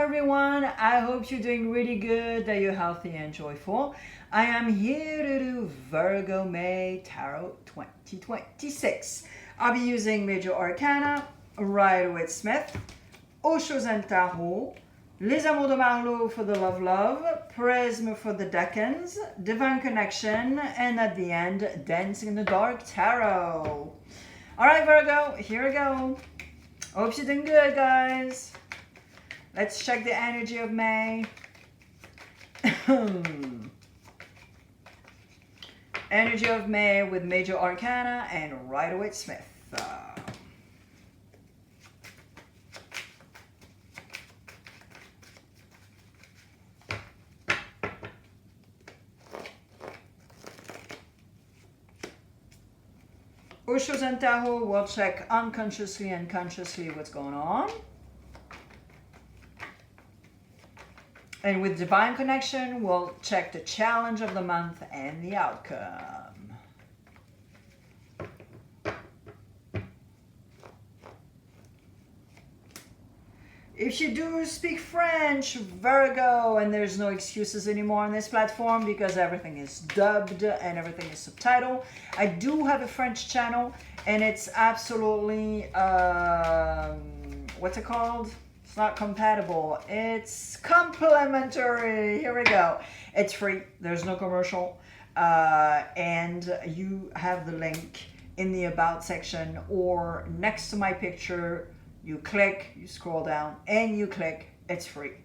everyone, I hope you're doing really good, that you're healthy and joyful. I am here to do Virgo May Tarot 2026. I'll be using Major Arcana, Rider-Waite Smith, Osho's and Tarot, Les Amours de Marlowe for the Love, Prism for the Decans, Divine Connection, and at the end, Dancing in the Dark Tarot. Alright Virgo, here we go. Hope you're doing good, guys. Let's check the energy of May. Energy of May with Major Arcana and Rider-Waite Smith. Osho's and Tarot will check unconsciously and consciously what's going on. And with Divine Connection, we'll check the challenge of the month and the outcome. If you do speak French, Virgo, and there's no excuses anymore on this platform because everything is dubbed and everything is subtitled. I do have a French channel and it's absolutely, what's it called? It's not compatible. It's complimentary. Here we go. It's free. There's no commercial. And you have the link in the About section or next to my picture. You click, you scroll down, and you click. It's free.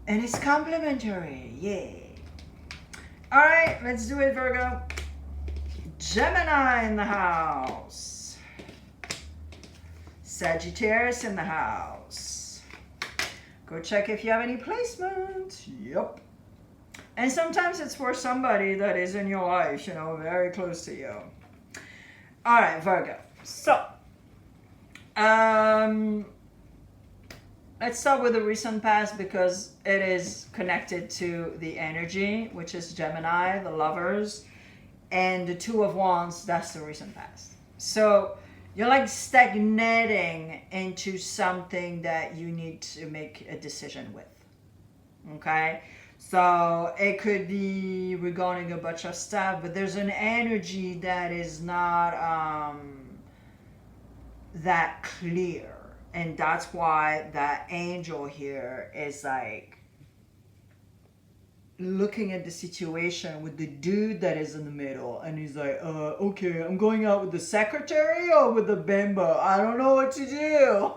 And it's complimentary. Yay. All right, let's do it, Virgo. Gemini in the house. Sagittarius in the house. Go check if you have any placement. Yep. And sometimes it's for somebody that is in your life, you know, very close to you. All right, Virgo. So, let's start with the recent past because it is connected to the energy, which is Gemini, the lovers, and the Two of Wands, that's the recent past. So, you're like stagnating into something that you need to make a decision with. Okay? So it could be regarding a bunch of stuff, but there's an energy that is not that clear. And that's why that angel here is like looking at the situation with the dude that is in the middle, and he's like, okay, I'm going out with the secretary or with the bimbo, I don't know what to do.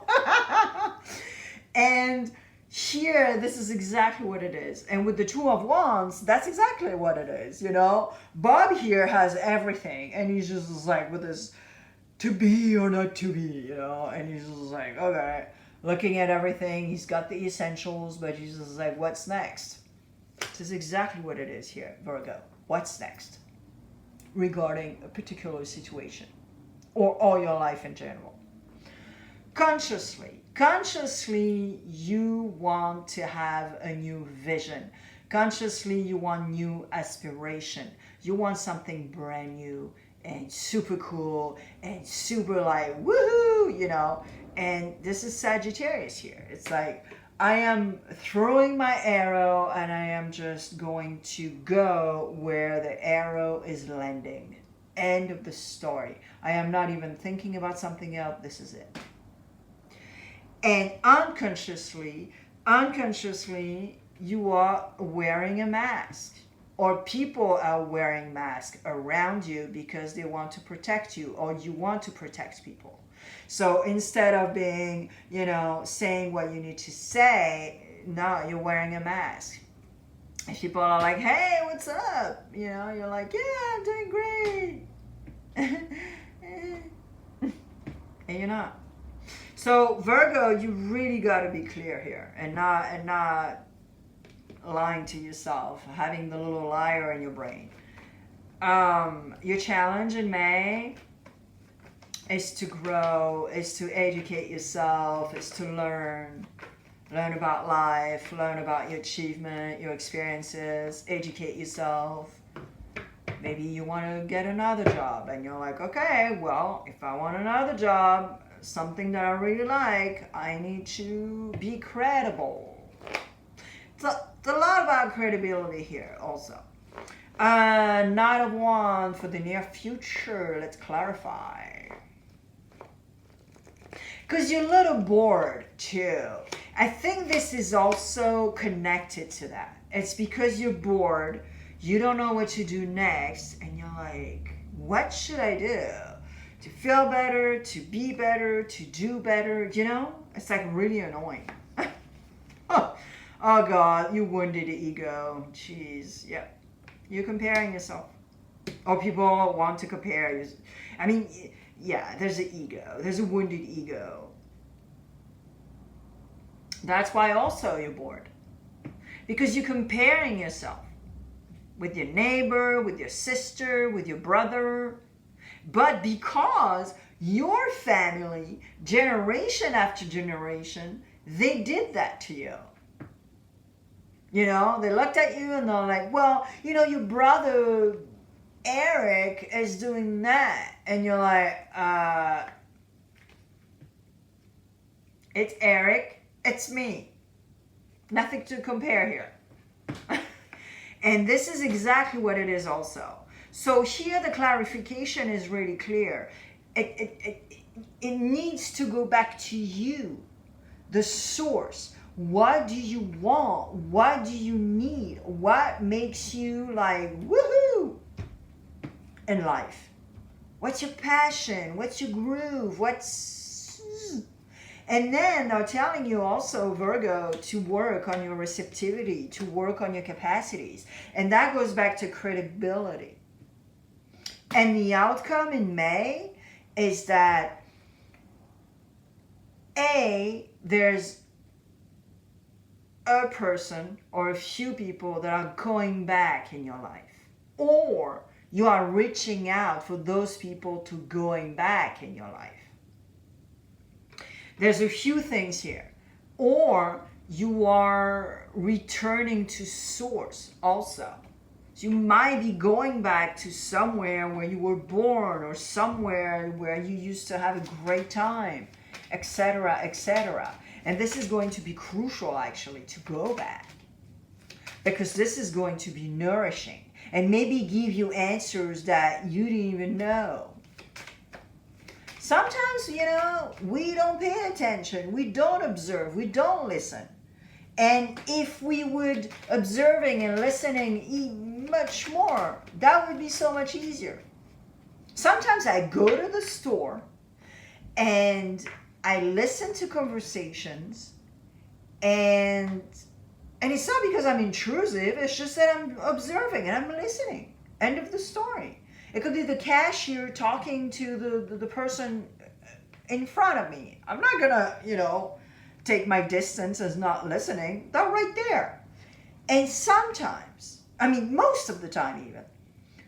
And here, this is exactly what it is. And with the Two of Wands, that's exactly what it is, you know. Bob here has everything, and he's just like with this to be or not to be, you know, and he's just like, okay, looking at everything, he's got the essentials, but he's just like, what's next? This is exactly what it is here, Virgo. What's next? Regarding a particular situation or all your life in general. Consciously, you want to have a new vision. Consciously, you want new aspiration. You want something brand new and super cool and super like, woohoo, you know. And this is Sagittarius here. It's like, I am throwing my arrow and I am just going to go where the arrow is landing. End of the story. I am not even thinking about something else. This is it. And unconsciously, you are wearing a mask. Or people are wearing masks around you because they want to protect you, or you want to protect people. So instead of being, you know, saying what you need to say, no, you're wearing a mask. If people are like, hey, what's up? You know, you're like, yeah, I'm doing great. And you're not. So Virgo, you really got to be clear here and not lying to yourself, having the little liar in your brain. Your challenge in May is to grow, is to educate yourself, is to learn about life, learn about your achievement, your experiences, educate yourself. Maybe you want to get another job and you're like, okay, well, if I want another job, something that I really like, I need to be credible. It's a lot about credibility here also. Knight of Wands for the near future. Let's clarify. Because you're a little bored too. I think this is also connected to that. It's because you're bored, you don't know what to do next, and you're like, what should I do? To feel better, to be better, to do better, you know? It's like really annoying. Oh God, you wounded the ego. Jeez, yeah. You're comparing yourself. Or people want to compare you. I mean, yeah, there's an ego. There's a wounded ego. That's why also you're bored. Because you're comparing yourself with your neighbor, with your sister, with your brother. But because your family, generation after generation, they did that to you. You know, they looked at you and they're like, well, you know, your brother Eric is doing that. And you're like, it's Eric, it's me. Nothing to compare here. And this is exactly what it is also. So here the clarification is really clear. It needs to go back to you, the source. What do you want? What do you need? What makes you like, woohoo, in life? What's your passion? What's your groove? And then they're telling you also, Virgo, to work on your receptivity, to work on your capacities. And that goes back to credibility. And the outcome in May is that there's a person or a few people that are going back in your life. Or you are reaching out for those people to going back in your life. There's a few things here. Or you are returning to source also. So you might be going back to somewhere where you were born or somewhere where you used to have a great time, etc., etc. And this is going to be crucial actually to go back. Because this is going to be nourishing and maybe give you answers that you didn't even know. Sometimes, you know, we don't pay attention, we don't observe, we don't listen. And if we would observing and listening much more, that would be so much easier. Sometimes I go to the store and I listen to conversations, and it's not because I'm intrusive, it's just that I'm observing and I'm listening. End of the story. It could be the cashier talking to the person in front of me. I'm not gonna, you know, take my distance as not listening. They're right there. And sometimes, I mean most of the time even,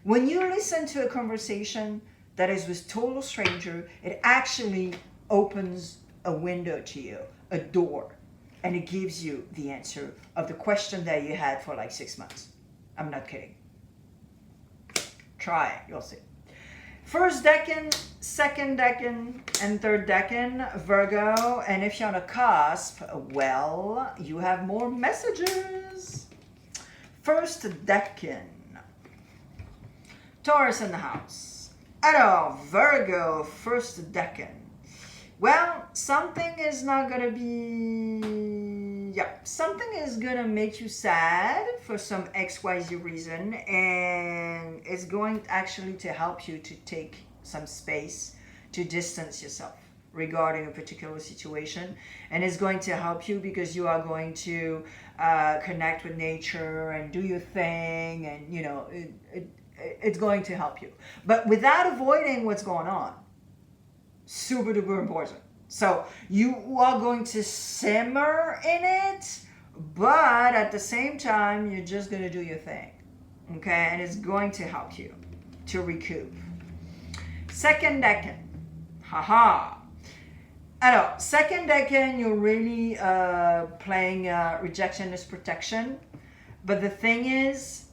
when you listen to a conversation that is with total stranger, it actually opens a window to you, a door, and it gives you the answer of the question that you had for like 6 months. I'm not kidding. Try it, you'll see. First decan, second decan, and third decan, Virgo. And if you're on a cusp, well, you have more messages. First decan, Taurus in the house. Alors, Virgo, first decan. Well, something is not going to be... Yeah, something is going to make you sad for some XYZ reason. And it's going actually to help you to take some space to distance yourself regarding a particular situation. And it's going to help you because you are going to connect with nature and do your thing. And, you know, it's going to help you. But without avoiding what's going on. Super duper important. So you are going to simmer in it, but at the same time, you're just going to do your thing. Okay? And it's going to help you to recoup. Second decan. Haha. Alors, second decan, you're really playing rejection is protection. But the thing is,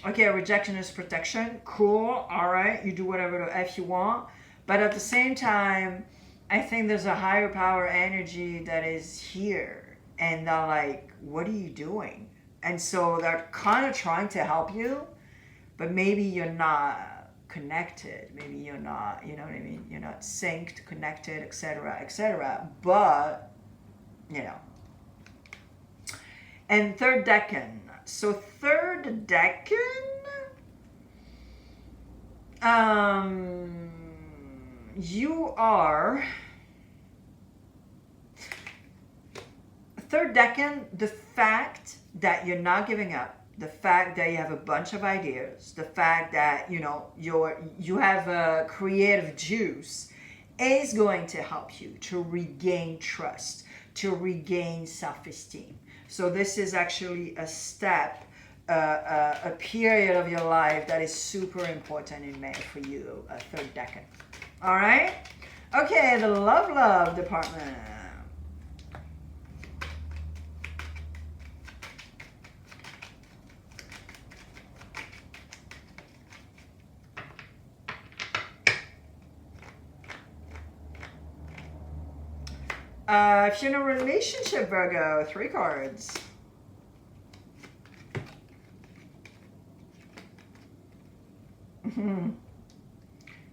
okay, rejection is protection. Cool. All right. You do whatever the F you want. But at the same time, I think there's a higher power energy that is here, and they're like, what are you doing? And so they're kind of trying to help you, but maybe you're not connected. Maybe you're not, you know what I mean? You're not synced, connected, etc., etc. But, you know. And third decan. So third decan, you are third decan. The fact that you're not giving up, the fact that you have a bunch of ideas, the fact that you have a creative juice is going to help you to regain trust, to regain self-esteem. So this is actually a step, a period of your life that is super important in May for you, a third decan. All right? Okay, the love department. If you're in a relationship, Virgo, 3 cards.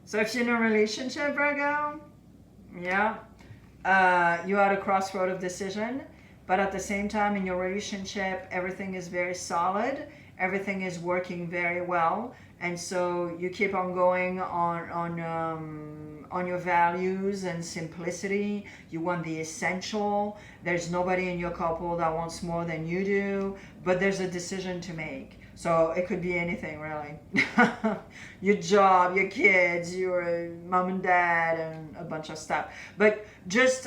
So if you're in a relationship, Virgo, yeah, you're at a crossroad of decision, but at the same time in your relationship, everything is very solid, everything is working very well, and so you keep on going on your values and simplicity. You want the essential. There's nobody in your couple that wants more than you do, but there's a decision to make. So it could be anything, really. Your job, your kids, your mom and dad, and a bunch of stuff. But just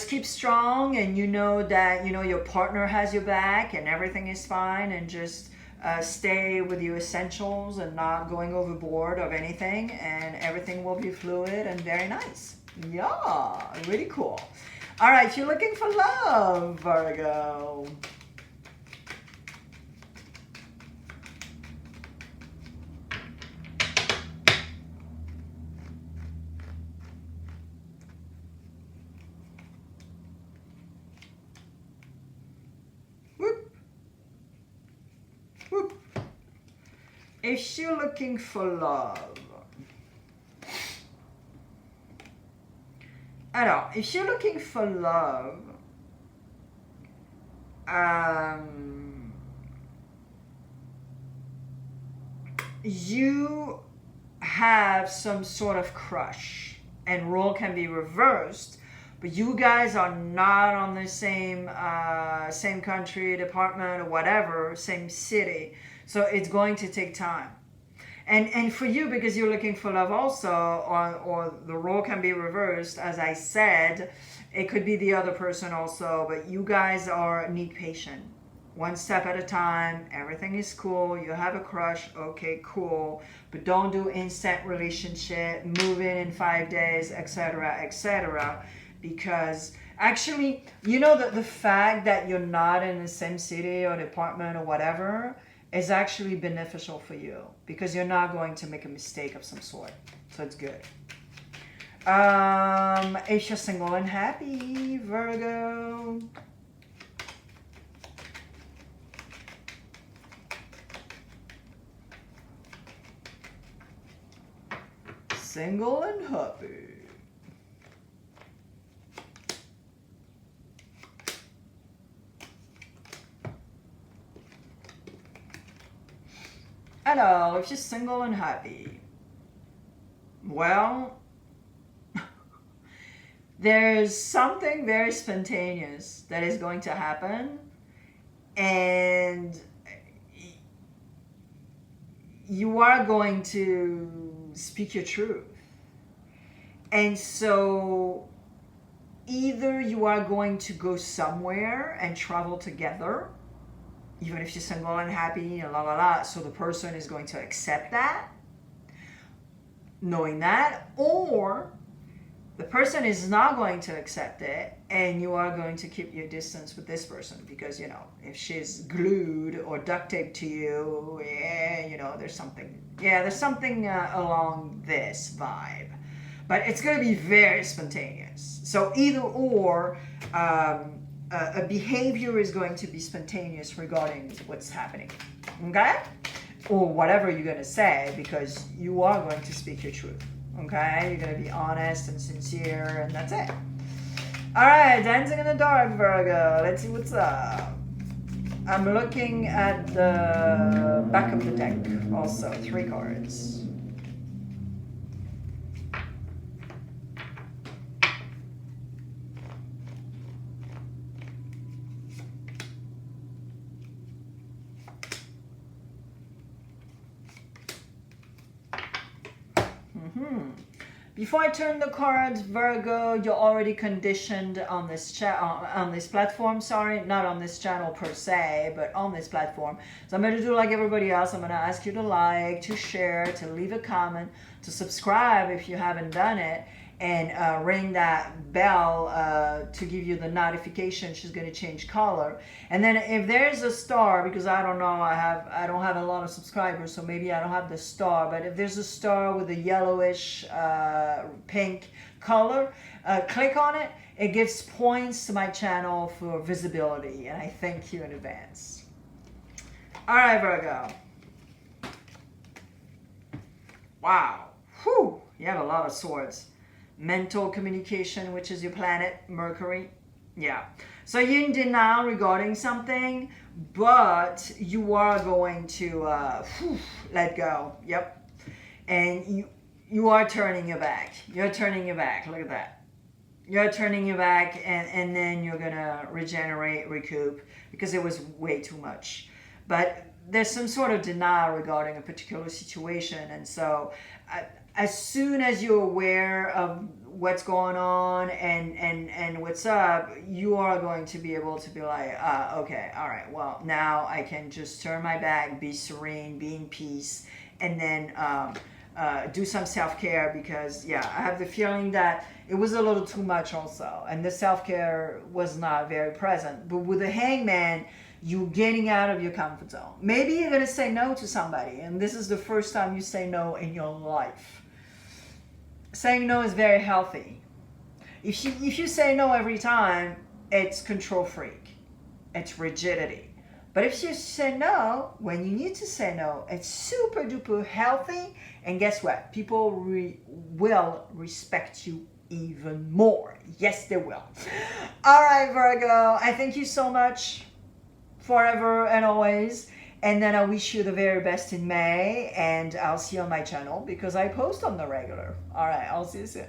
keep strong, and you know that your partner has your back, and everything is fine. And just stay with your essentials and not going overboard of anything, and everything will be fluid and very nice. Yeah, really cool. All right, if you're looking for love, Virgo. If you're looking for love, alors, if you're looking for love, you have some sort of crush, and role can be reversed, but you guys are not on the same country, department, or whatever, same city. So it's going to take time. And for you, because you're looking for love also, or the role can be reversed, as I said, it could be the other person also, but you guys need patient. One step at a time, everything is cool, you have a crush, okay, cool, but don't do instant relationship, move in 5 days, etc., because actually, the fact that you're not in the same city or department or whatever is actually beneficial for you, because you're not going to make a mistake of some sort. So it's good. If you're single and happy, Virgo. Single and happy. Alors, if you're single and happy, well, there's something very spontaneous that is going to happen, and you are going to speak your truth. And so either you are going to go somewhere and travel together, even if you're single and happy, so the person is going to accept that, knowing that, or the person is not going to accept it, and you are going to keep your distance with this person, because, if she's glued or duct taped to you, there's something along this vibe. but it's going to be very spontaneous. So either or, a behavior is going to be spontaneous regarding what's happening, okay? Or whatever you're going to say, because you are going to speak your truth, okay? You're going to be honest and sincere, and that's it. All right, dancing in the dark, Virgo. Let's see what's up. I'm looking at the back of the deck also, 3 cards. Before I turn the cards, Virgo, you're already conditioned on this on this platform. Sorry, not on this channel per se, but on this platform. So I'm going to do like everybody else. I'm going to ask you to like, to share, to leave a comment, to subscribe if you haven't done it, and ring that bell to give you the notification. She's going to change color. And then if there's a star, because I don't know, I don't have a lot of subscribers, so maybe I don't have the star, but if there's a star with a yellowish pink color, click on it. It gives points to my channel for visibility, and I thank you in advance. All right, Virgo. Wow. Whew. You have a lot of swords. Mental communication, which is your planet, Mercury. Yeah. So you're in denial regarding something, but you are going to let go. Yep. And you are turning your back. You're turning your back. Look at that. You're turning your back, and then you're going to regenerate, recoup, because it was way too much. But there's some sort of denial regarding a particular situation, and so as soon as you're aware of what's going on and what's up, you are going to be able to be like, okay, all right, well, now I can just turn my back, be serene, be in peace, and then do some self-care, because, yeah, I have the feeling that it was a little too much also, and the self-care was not very present. But with the Hangman, you're getting out of your comfort zone. Maybe you're going to say no to somebody, and this is the first time you say no in your life. Saying no is very healthy. If you say no every time, it's control freak. It's rigidity. But if you say no when you need to say no, it's super duper healthy. And guess what? People will respect you even more. Yes, they will. All right, Virgo. I thank you so much, forever and always. And then I wish you the very best in May, and I'll see you on my channel because I post on the regular. All right, I'll see you soon.